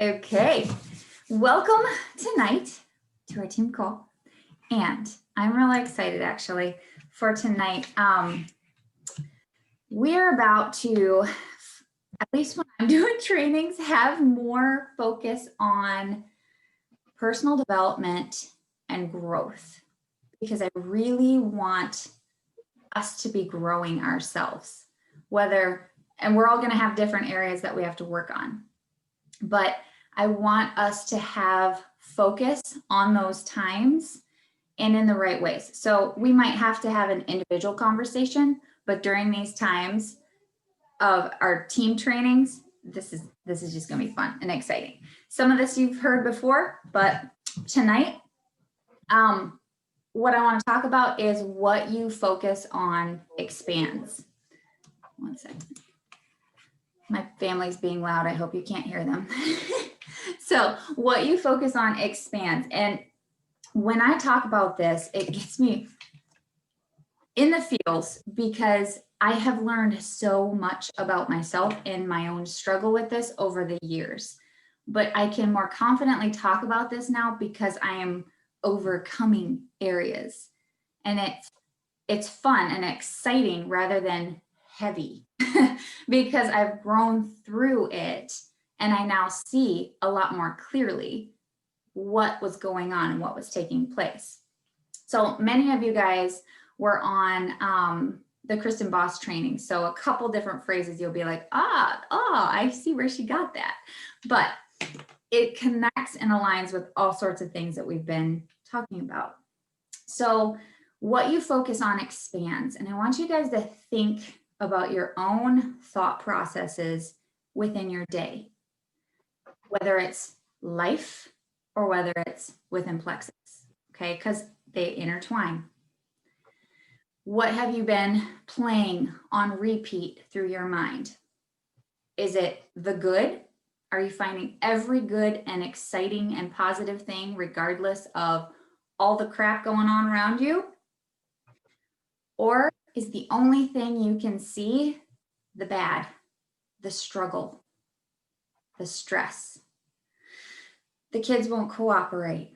Okay, welcome tonight to our team call. And I'm really excited actually for tonight. We're about to, at least when I'm doing trainings, have more focus on personal development and growth, because I really want us to be growing ourselves, and we're all going to have different areas that we have to work on. But I want us to have focus on those times and in the right ways. So we might have to have an individual conversation, but during these times of our team trainings, this is just going to be fun and exciting. Some of this you've heard before, but tonight, what I want to talk about is what you focus on expands. One second. My family's being loud. I hope you can't hear them. So what you focus on expands. And when I talk about this, it gets me in the feels, because I have learned so much about myself and my own struggle with this over the years. But I can more confidently talk about this now because I am overcoming areas. And it's fun and exciting rather than heavy because I've grown through it and I now see a lot more clearly what was going on and what was taking place. So many of you guys were on the Kristen Boss training. So a couple different phrases you'll be like, I see where she got that. But it connects and aligns with all sorts of things that we've been talking about. So what you focus on expands. And I want you guys to think about your own thought processes within your day, whether it's life or whether it's within plexus, okay? Because they intertwine. What have you been playing on repeat through your mind? Is it the good? Are you finding every good and exciting and positive thing regardless of all the crap going on around you? Or is the only thing you can see the bad, the struggle, the stress? The kids won't cooperate.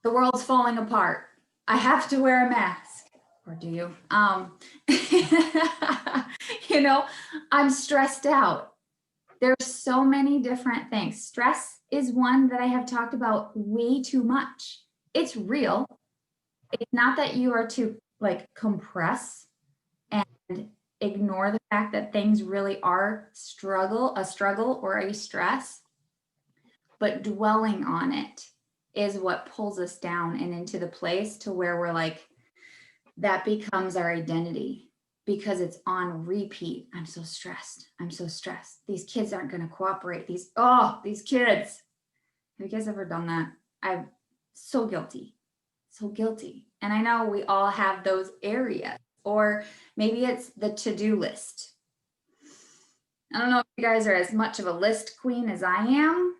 The world's falling apart. I have to wear a mask. Or do you? I'm stressed out. There's so many different things. Stress is one that I have talked about way too much. It's real. It's not that you are to compress and ignore the fact that things really are a struggle or a stress, but dwelling on it is what pulls us down and into the place to where we're like, that becomes our identity because it's on repeat. I'm so stressed. I'm so stressed. These kids aren't going to cooperate. These kids. Have you guys ever done that? I'm so guilty. So guilty. And I know we all have those areas, or maybe it's the to-do list. I don't know if you guys are as much of a list queen as I am.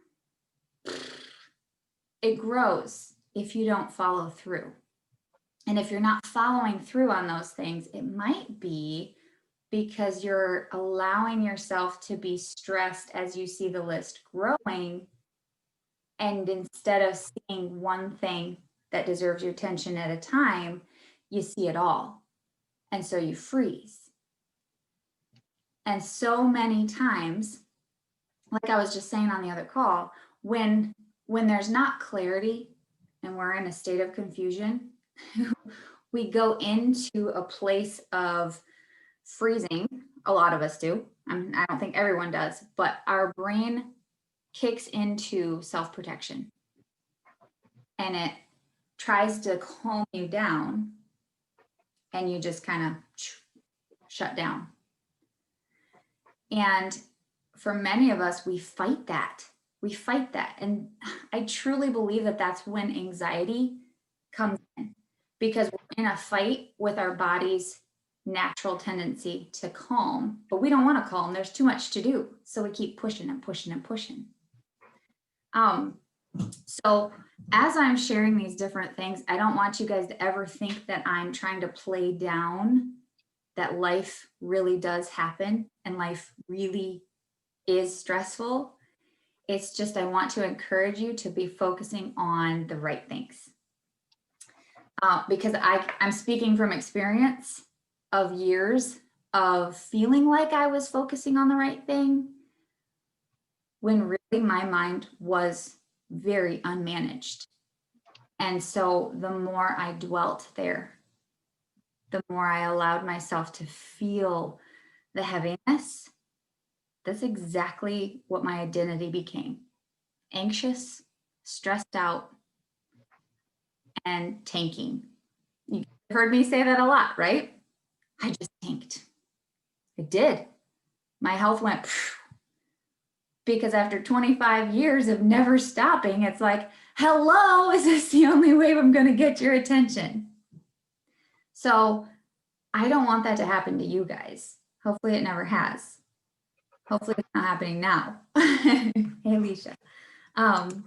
It grows if you don't follow through. And if you're not following through on those things, it might be because you're allowing yourself to be stressed as you see the list growing. And instead of seeing one thing that deserves your attention at a time, you see it all. And so you freeze. And so many times, like I was just saying on the other call, when there's not clarity and we're in a state of confusion, we go into a place of freezing. A lot of us do. I don't think everyone does, but our brain kicks into self-protection and it tries to calm you down and you just kind of shut down. And for many of us, we fight that. And I truly believe that that's when anxiety comes in, because we're in a fight with our body's natural tendency to calm, but we don't want to calm. There's too much to do. So we keep pushing and pushing and pushing. So as I'm sharing these different things, I don't want you guys to ever think that I'm trying to play down that life really does happen and life really is stressful. It's just, I want to encourage you to be focusing on the right things. Because I'm speaking from experience of years of feeling like I was focusing on the right thing when really my mind was very unmanaged. And so the more I dwelt there, the more I allowed myself to feel the heaviness. That's exactly what my identity became. Anxious, stressed out, and tanking. You've heard me say that a lot, right? I just tanked. I did. My health went because after 25 years of never stopping, it's like, hello, is this the only way I'm going to get your attention? So I don't want that to happen to you guys. Hopefully it never has. Hopefully it's not happening now. Hey, Alicia. Sorry,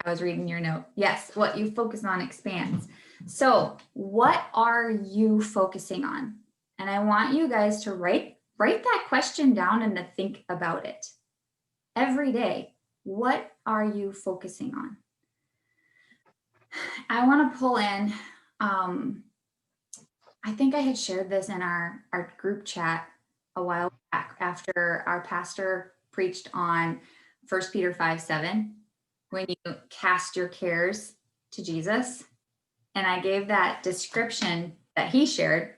I was reading your note. Yes, what you focus on expands. So what are you focusing on? And I want you guys to write that question down and to think about it. Every day, what are you focusing on? I want to pull in, I think I had shared this in our group chat a while back after our pastor preached on 1 Peter 5:7. When you cast your cares to Jesus. And I gave that description that he shared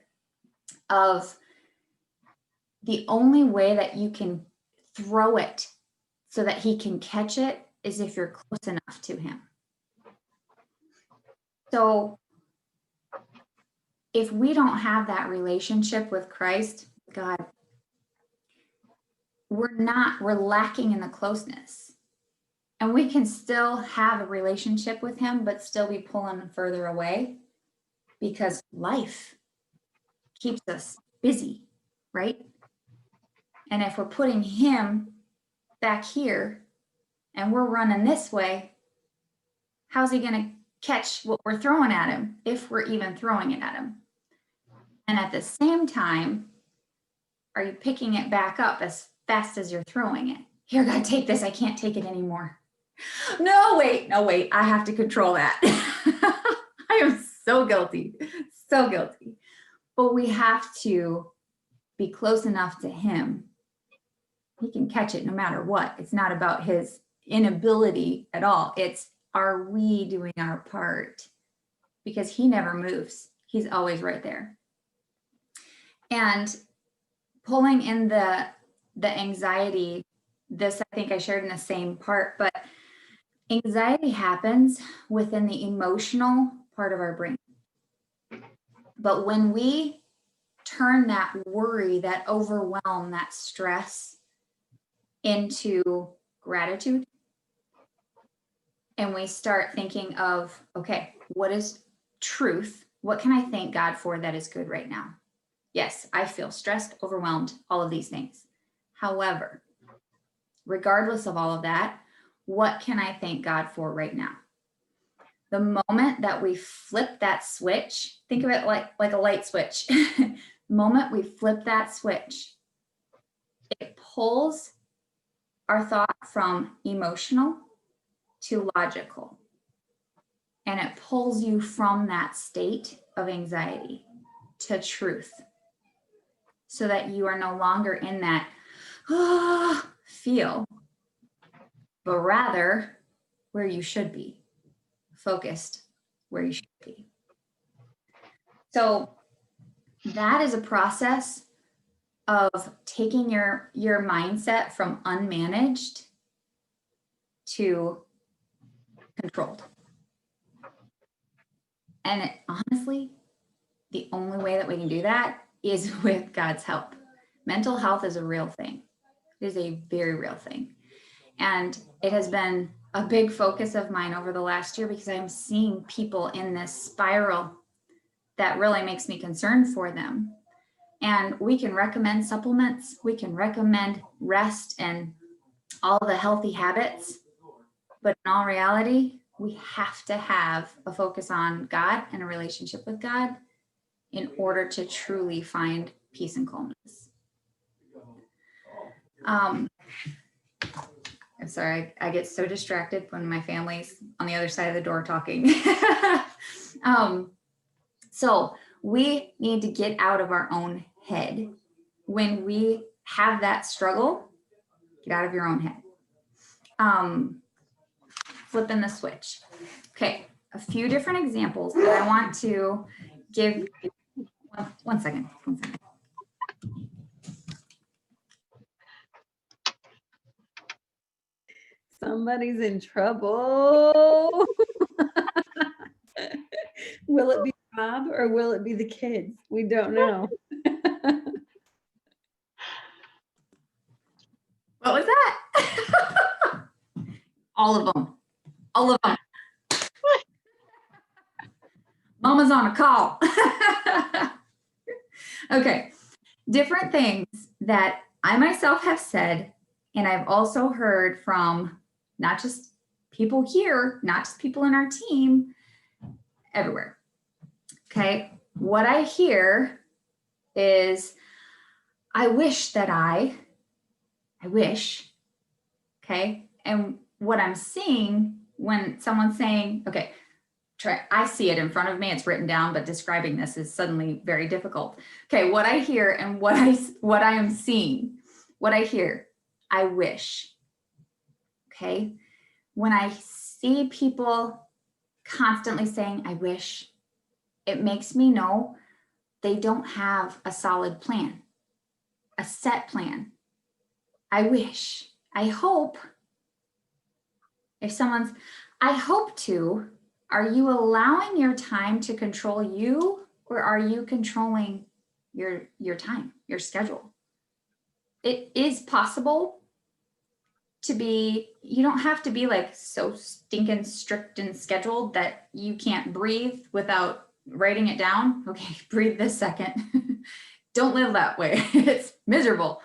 of the only way that you can throw it so that he can catch it is if you're close enough to him. So if we don't have that relationship with Christ, God, we're lacking in the closeness. And we can still have a relationship with him, but still be pulling further away because life keeps us busy, right? And if we're putting him back here and we're running this way, how's he going to catch what we're throwing at him if we're even throwing it at him? And at the same time, are you picking it back up as fast as you're throwing it? Here, God, take this. I can't take it anymore. No, wait, I have to control that. I am so guilty, so guilty. But we have to be close enough to him. He can catch it no matter what. It's not about his inability at all. It's, are we doing our part? Because he never moves. He's always right there. And pulling in the anxiety, this I think I shared in the same part, but anxiety happens within the emotional part of our brain. But when we turn that worry, that overwhelm, that stress into gratitude, and we start thinking of, okay, what is truth? What can I thank God for that is good right now? Yes, I feel stressed, overwhelmed, all of these things. However, regardless of all of that, what can I thank God for right now? The moment that we flip that switch, think of it like a light switch. The moment we flip that switch, it pulls our thought from emotional to logical. And it pulls you from that state of anxiety to truth so that you are no longer in that feel, but rather where you should be, focused where you should be. So that is a process of taking your mindset from unmanaged to controlled. And honestly, the only way that we can do that is with God's help. Mental health is a real thing. It is a very real thing. And it has been a big focus of mine over the last year because I'm seeing people in this spiral that really makes me concerned for them. And we can recommend supplements, we can recommend rest and all the healthy habits, but in all reality, we have to have a focus on God and a relationship with God in order to truly find peace and calmness. I'm sorry, I get so distracted when my family's on the other side of the door talking. So we need to get out of our own head. When we have that struggle, get out of your own head. Flipping the switch. Okay, a few different examples that I want to give. One second. Somebody's in trouble. Will it be Rob or will it be the kids? We don't know. What was that? All of them. All of them. Mama's on a call. Okay. Different things that I myself have said, and I've also heard from not just people here, not just people in our team, everywhere. Okay. What I hear is, I wish that I wish. Okay. And what I'm seeing when someone's saying, okay, I see it in front of me, it's written down, but describing this is suddenly very difficult. Okay, what I hear and what I am seeing, what I hear, I wish. Okay, when I see people constantly saying, I wish, it makes me know they don't have a solid plan, a set plan. I wish, I hope. If someone's, I hope to, are you allowing your time to control you, or are you controlling your time, your schedule? It is possible to be, you don't have to be like so stinking strict and scheduled that you can't breathe without writing it down. Okay, breathe this second. Don't live that way. It's miserable.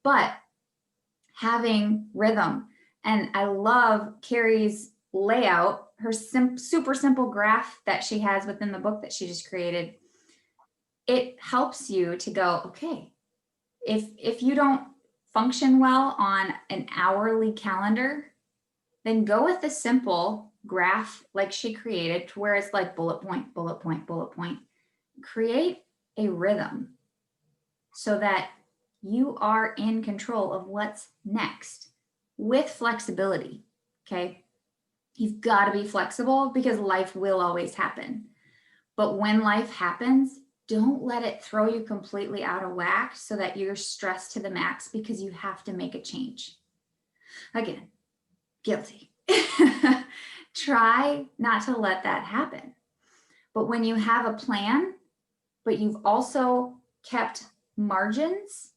But having rhythm, and I love Carrie's layout, her super simple graph that she has within the book that she just created. It helps you to go, okay, if you don't function well on an hourly calendar, then go with the simple graph like she created, to where it's like bullet point, bullet point, bullet point. Create a rhythm so that you are in control of what's next with flexibility. Okay. You've got to be flexible because life will always happen. But when life happens, don't let it throw you completely out of whack so that you're stressed to the max because you have to make a change. Again, guilty. Try not to let that happen. But when you have a plan, but you've also kept margins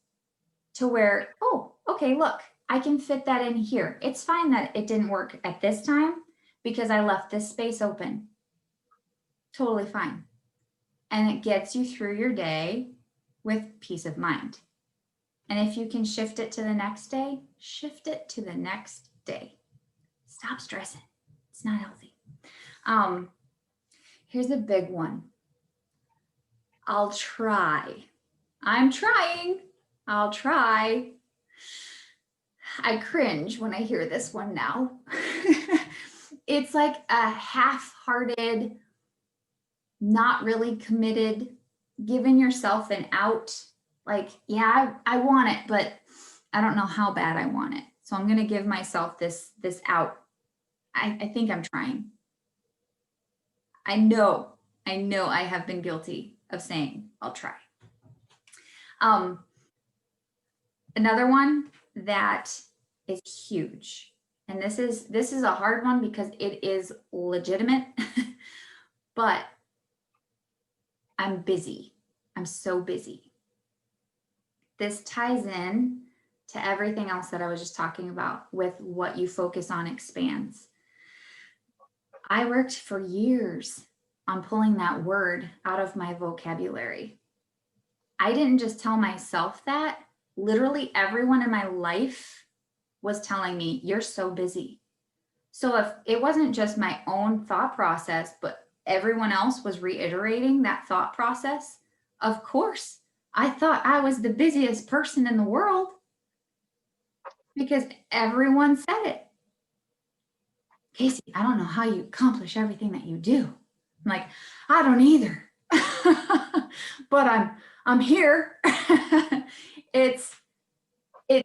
to where, oh, okay, look, I can fit that in here. It's fine that it didn't work at this time because I left this space open. Totally fine. And it gets you through your day with peace of mind. And if you can shift it to the next day, shift it to the next day. Stop stressing. It's not healthy. Here's a big one. I'll try. I'm trying. I'll try. I cringe when I hear this one now. It's like a half-hearted, not really committed, giving yourself an out. Like, yeah, I want it, but I don't know how bad I want it. So I'm going to give myself this out. I think I'm trying. I know I have been guilty of saying I'll try. Another one that is huge, and this is a hard one because it is legitimate, but I'm busy. I'm so busy. This ties in to everything else that I was just talking about with what you focus on expands. I worked for years on pulling that word out of my vocabulary. I didn't just tell myself that. Literally everyone in my life was telling me, you're so busy. So if it wasn't just my own thought process, but everyone else was reiterating that thought process, of course, I thought I was the busiest person in the world because everyone said it. Casey, I don't know how you accomplish everything that you do. I'm like, I don't either. But I'm here. It's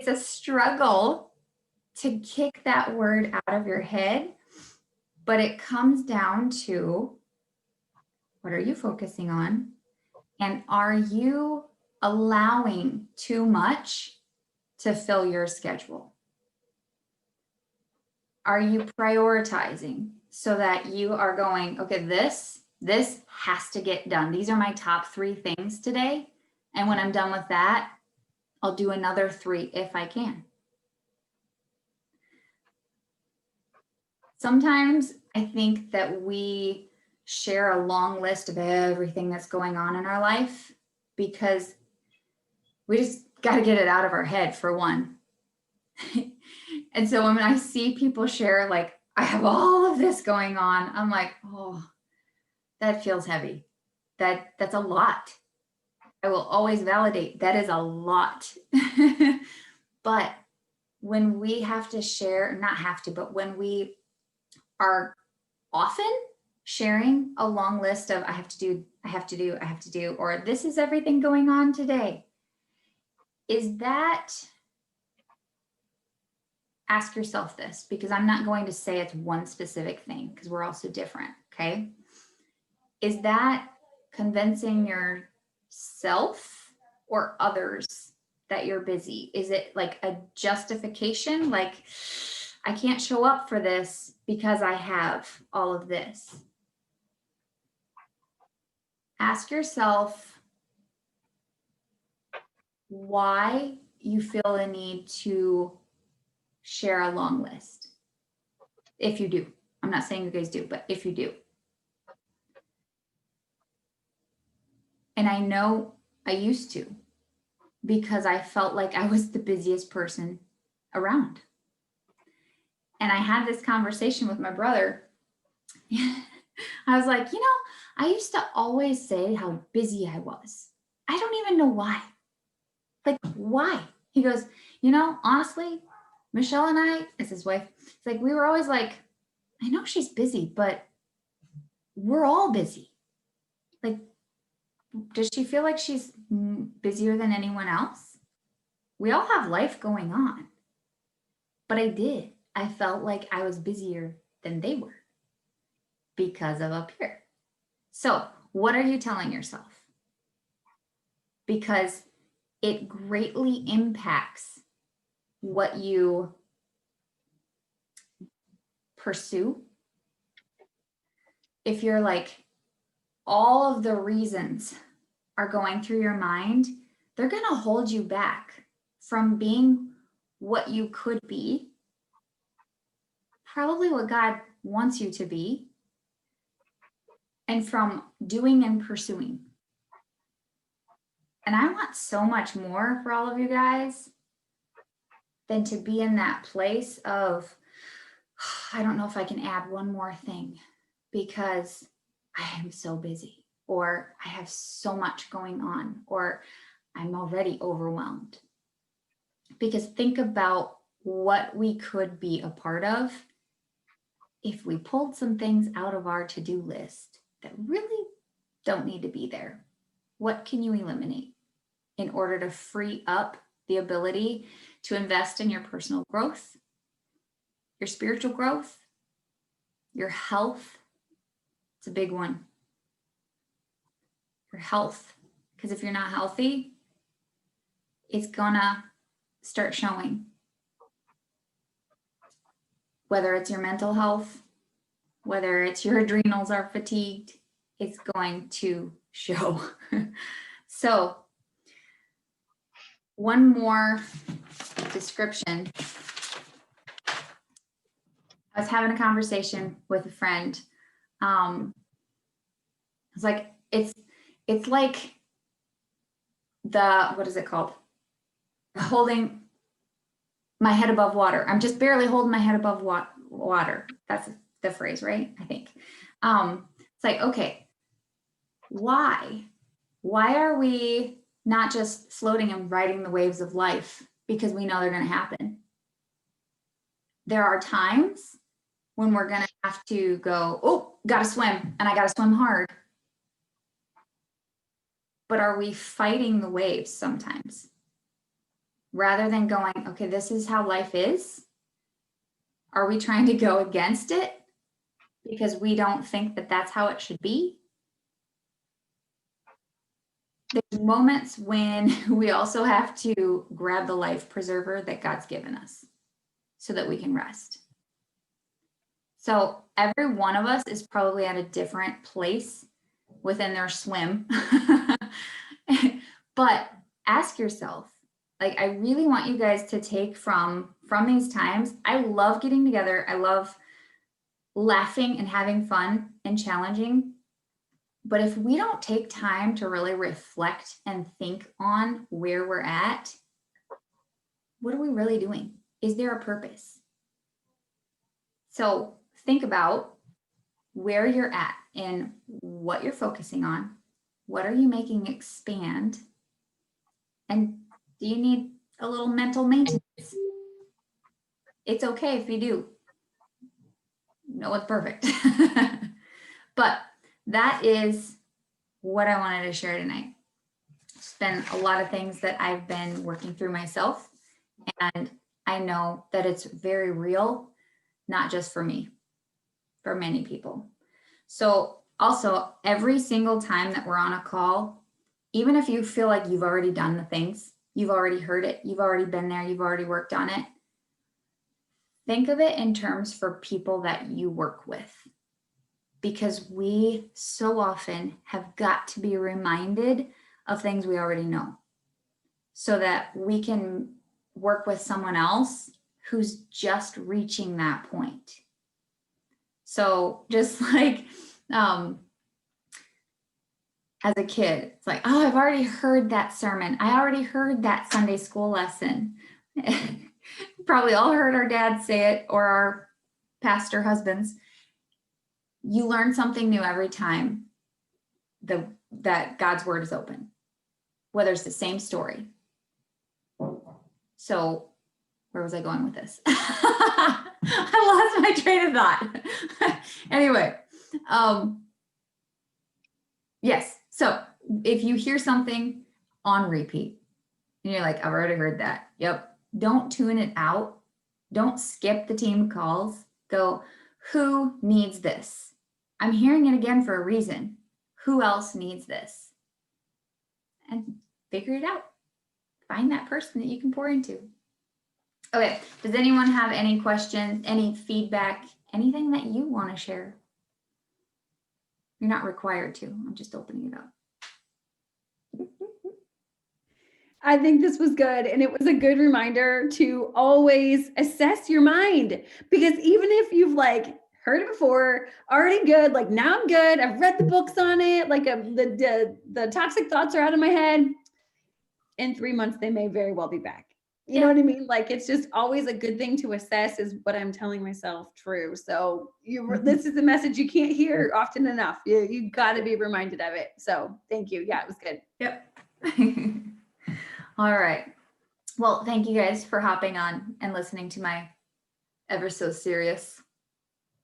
a struggle to kick that word out of your head, but it comes down to, what are you focusing on? And are you allowing too much to fill your schedule? Are you prioritizing so that you are going, okay, this has to get done. These are my top 3 things today. And when I'm done with that, I'll do another 3 if I can. Sometimes I think that we share a long list of everything that's going on in our life because we just got to get it out of our head, for one. And so when I see people share, like, I have all of this going on, I'm like, oh, that feels heavy. That's a lot. I will always validate that is a lot. But when we have to share, not have to, but when we are often sharing a long list of I have to do, or this is everything going on today, is that, ask yourself this, because I'm not going to say it's one specific thing because we're all so different, okay? Is that convincing yourself or others that you're busy? Is it like a justification? Like, I can't show up for this because I have all of this. Ask yourself why you feel a need to share a long list. If you do, I'm not saying you guys do, but if you do. And I know I used to, because I felt like I was the busiest person around. And I had this conversation with my brother. I was like, I used to always say how busy I was. I don't even know why. Like, why? He goes, honestly, Michelle and I, as his wife, it's like, we were always like, I know she's busy, but we're all busy. Like, does she feel like she's busier than anyone else? We all have life going on. But I felt like I was busier than they were because of up here. So what are you telling yourself? Because it greatly impacts what you pursue. If you're like, all of the reasons are going through your mind, they're going to hold you back from being what you could be, probably what God wants you to be, and from doing and pursuing. And I want so much more for all of you guys than to be in that place of, I don't know if I can add one more thing because I am so busy, or I have so much going on, or I'm already overwhelmed. Because think about what we could be a part of if we pulled some things out of our to-do list that really don't need to be there. What can you eliminate in order to free up the ability to invest in your personal growth, your spiritual growth, your health? It's a big one. Your health. Because if you're not healthy, it's gonna start showing. Whether it's your mental health, whether it's your adrenals are fatigued, it's going to show. So, one more description. I was having a conversation with a friend. It's like, it's like what is it called? Holding my head above water. I'm just barely holding my head above water. That's the phrase, right? I think. It's like, okay, why are we not just floating and riding the waves of life because we know they're going to happen? There are times when we're going to have to go, oh, got to swim, and I got to swim hard. But are we fighting the waves sometimes? Rather than going, okay, this is how life is. Are we trying to go against it because we don't think that that's how it should be? There's moments when we also have to grab the life preserver that God's given us so that we can rest. So every one of us is probably at a different place within their swim. But ask yourself, like, I really want you guys to take from these times. I love getting together. I love laughing and having fun and challenging. But if we don't take time to really reflect and think on where we're at, what are we really doing? Is there a purpose? So think about where you're at and what you're focusing on. What are you making expand? And do you need a little mental maintenance? It's okay if you do. No one's perfect. But that is what I wanted to share tonight. It's been a lot of things that I've been working through myself. And I know that it's very real, not just for me, for many people. So also, every single time that we're on a call, even if you feel like you've already done the things, you've already heard it, you've already been there, you've already worked on it, think of it in terms for people that you work with. Because we so often have got to be reminded of things we already know so that we can work with someone else who's just reaching that point. So just like as a kid, it's like, oh, I've already heard that sermon. I already heard that Sunday school lesson. Probably all heard our dads say it or our pastor husbands. You learn something new every time that God's word is open, whether it's the same story. So where was I going with this? I lost my train of thought. Anyway, yes. So if you hear something on repeat and you're like, I've already heard that. Yep. Don't tune it out. Don't skip the team calls. Go, who needs this? I'm hearing it again for a reason. Who else needs this? And figure it out. Find that person that you can pour into. Okay, does anyone have any questions, any feedback, anything that you want to share? You're not required to. I'm just opening it up. I think this was good. And it was a good reminder to always assess your mind, because even if you've like heard it before, already good, like now I'm good, I've read the books on it, like the toxic thoughts are out of my head. In 3 months, they may very well be back. You know what I mean? Like, it's just always a good thing to assess, is what I'm telling myself true. So this is a message you can't hear often enough. You got to be reminded of it. So thank you. Yeah, it was good. Yep. All right. Well, thank you guys for hopping on and listening to my ever so serious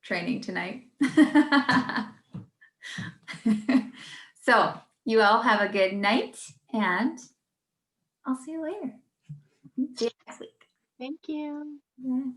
training tonight. So you all have a good night, and I'll see you later. See you next week. Thank you. Yeah.